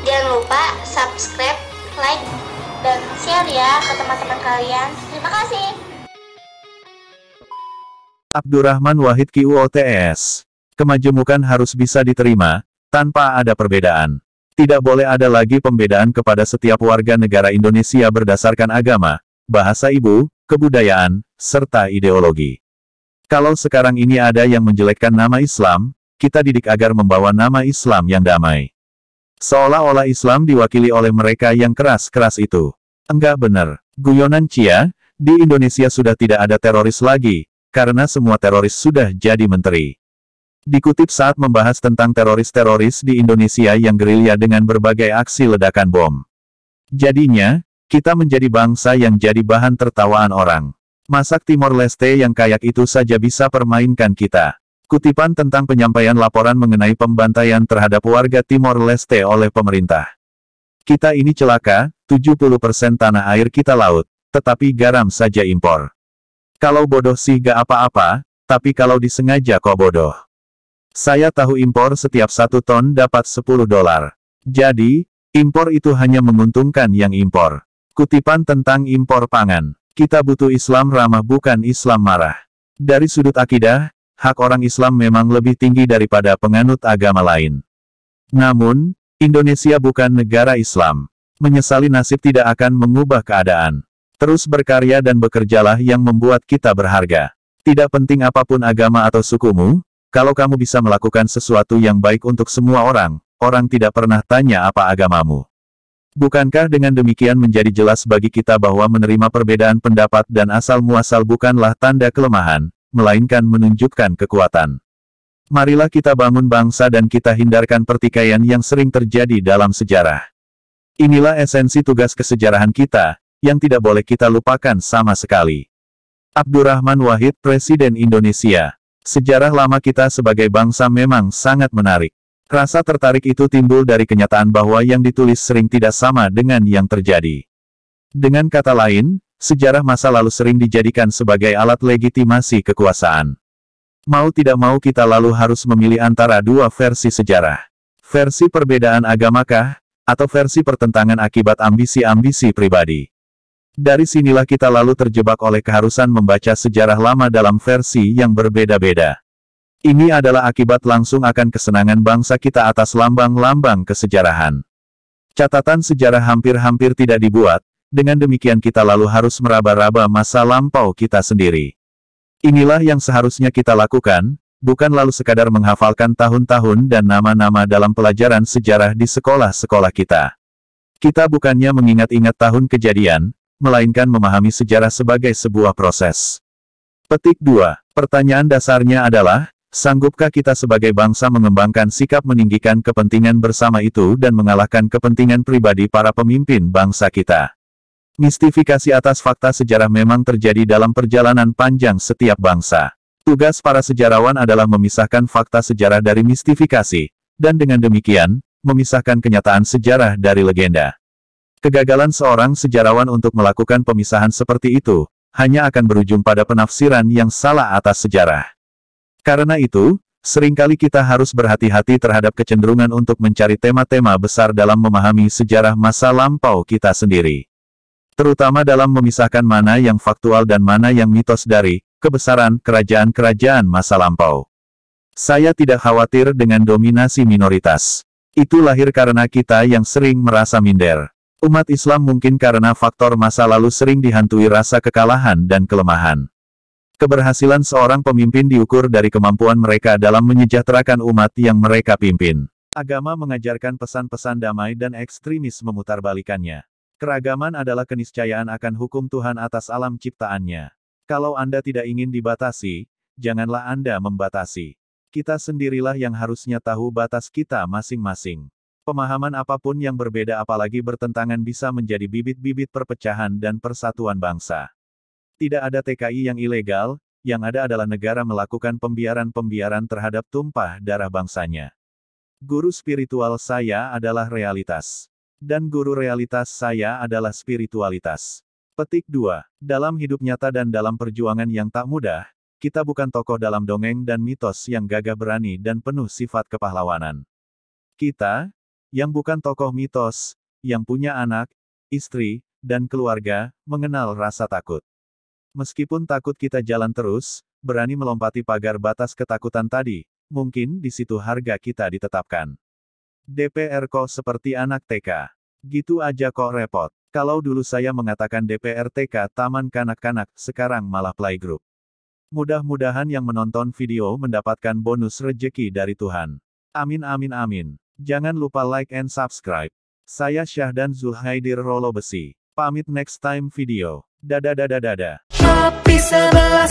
Jangan lupa subscribe, like, dan share ya ke teman-teman kalian. Terima kasih. Abdurrahman Wahid QOTS. Kemajemukan harus bisa diterima, tanpa ada perbedaan. Tidak boleh ada lagi pembedaan kepada setiap warga negara Indonesia berdasarkan agama, bahasa ibu, kebudayaan, serta ideologi. Kalau sekarang ini ada yang menjelekkan nama Islam, kita didik agar membawa nama Islam yang damai. Seolah-olah Islam diwakili oleh mereka yang keras-keras itu. Enggak benar. Guyonan Cia, di Indonesia sudah tidak ada teroris lagi, karena semua teroris sudah jadi menteri. Dikutip saat membahas tentang teroris-teroris di Indonesia yang gerilya dengan berbagai aksi ledakan bom. Jadinya, kita menjadi bangsa yang jadi bahan tertawaan orang. Masak Timor Leste yang kayak itu saja bisa permainkan kita. Kutipan tentang penyampaian laporan mengenai pembantaian terhadap warga Timor Leste oleh pemerintah. Kita ini celaka, 70% tanah air kita laut, tetapi garam saja impor. Kalau bodoh sih gak apa-apa, tapi kalau disengaja kok bodoh. Saya tahu impor setiap 1 ton dapat $10. Jadi, impor itu hanya menguntungkan yang impor. Kutipan tentang impor pangan. Kita butuh Islam ramah bukan Islam marah. Dari sudut akidah, hak orang Islam memang lebih tinggi daripada penganut agama lain. Namun, Indonesia bukan negara Islam. Menyesali nasib tidak akan mengubah keadaan. Terus berkarya dan bekerjalah yang membuat kita berharga. Tidak penting apapun agama atau sukumu, kalau kamu bisa melakukan sesuatu yang baik untuk semua orang, orang tidak pernah tanya apa agamamu. Bukankah dengan demikian menjadi jelas bagi kita bahwa menerima perbedaan pendapat dan asal-muasal bukanlah tanda kelemahan, melainkan menunjukkan kekuatan. Marilah kita bangun bangsa dan kita hindarkan pertikaian yang sering terjadi dalam sejarah. Inilah esensi tugas kesejarahan kita, yang tidak boleh kita lupakan sama sekali. Abdurrahman Wahid, Presiden Indonesia. Sejarah lama kita sebagai bangsa memang sangat menarik. Rasa tertarik itu timbul dari kenyataan bahwa yang ditulis sering tidak sama dengan yang terjadi. Dengan kata lain, sejarah masa lalu sering dijadikan sebagai alat legitimasi kekuasaan. Mau tidak mau kita lalu harus memilih antara dua versi sejarah. Versi perbedaan agamakah, atau versi pertentangan akibat ambisi-ambisi pribadi. Dari sinilah kita lalu terjebak oleh keharusan membaca sejarah lama dalam versi yang berbeda-beda. Ini adalah akibat langsung akan kesenangan bangsa kita atas lambang-lambang kesejarahan. Catatan sejarah hampir-hampir tidak dibuat, dengan demikian kita lalu harus meraba-raba masa lampau kita sendiri. Inilah yang seharusnya kita lakukan, bukan lalu sekadar menghafalkan tahun-tahun dan nama-nama dalam pelajaran sejarah di sekolah-sekolah kita. Kita bukannya mengingat-ingat tahun kejadian, melainkan memahami sejarah sebagai sebuah proses. Petik 2. Pertanyaan dasarnya adalah, sanggupkah kita sebagai bangsa mengembangkan sikap meninggikan kepentingan bersama itu dan mengalahkan kepentingan pribadi para pemimpin bangsa kita? Mistifikasi atas fakta sejarah memang terjadi dalam perjalanan panjang setiap bangsa. Tugas para sejarawan adalah memisahkan fakta sejarah dari mistifikasi, dan dengan demikian, memisahkan kenyataan sejarah dari legenda. Kegagalan seorang sejarawan untuk melakukan pemisahan seperti itu, hanya akan berujung pada penafsiran yang salah atas sejarah. Karena itu, seringkali kita harus berhati-hati terhadap kecenderungan untuk mencari tema-tema besar dalam memahami sejarah masa lampau kita sendiri. Terutama dalam memisahkan mana yang faktual dan mana yang mitos dari kebesaran kerajaan-kerajaan masa lampau. Saya tidak khawatir dengan dominasi minoritas. Itu lahir karena kita yang sering merasa minder. Umat Islam mungkin karena faktor masa lalu sering dihantui rasa kekalahan dan kelemahan. Keberhasilan seorang pemimpin diukur dari kemampuan mereka dalam menyejahterakan umat yang mereka pimpin. Agama mengajarkan pesan-pesan damai dan ekstremis memutarbalikannya. Keragaman adalah keniscayaan akan hukum Tuhan atas alam ciptaannya. Kalau Anda tidak ingin dibatasi, janganlah Anda membatasi. Kita sendirilah yang harusnya tahu batas kita masing-masing. Pemahaman apapun yang berbeda apalagi bertentangan bisa menjadi bibit-bibit perpecahan dan persatuan bangsa. Tidak ada TKI yang ilegal, yang ada adalah negara melakukan pembiaran-pembiaran terhadap tumpah darah bangsanya. Guru spiritual saya adalah realitas. Dan guru realitas saya adalah spiritualitas. Petik 2. Dalam hidup nyata dan dalam perjuangan yang tak mudah, kita bukan tokoh dalam dongeng dan mitos yang gagah berani dan penuh sifat kepahlawanan. Kita, yang bukan tokoh mitos, yang punya anak, istri, dan keluarga, mengenal rasa takut. Meskipun takut kita jalan terus, berani melompati pagar batas ketakutan tadi, mungkin di situ harga kita ditetapkan. DPR kok seperti anak TK. Gitu aja kok repot. Kalau dulu saya mengatakan DPR TK Taman Kanak-Kanak, sekarang malah playgroup. Mudah-mudahan yang menonton video mendapatkan bonus rejeki dari Tuhan. Amin amin amin. Jangan lupa like and subscribe. Saya Syahdan Zulhaidir Rolo Besi. Pamit next time video. Dadah dadah dadah. Api sebelah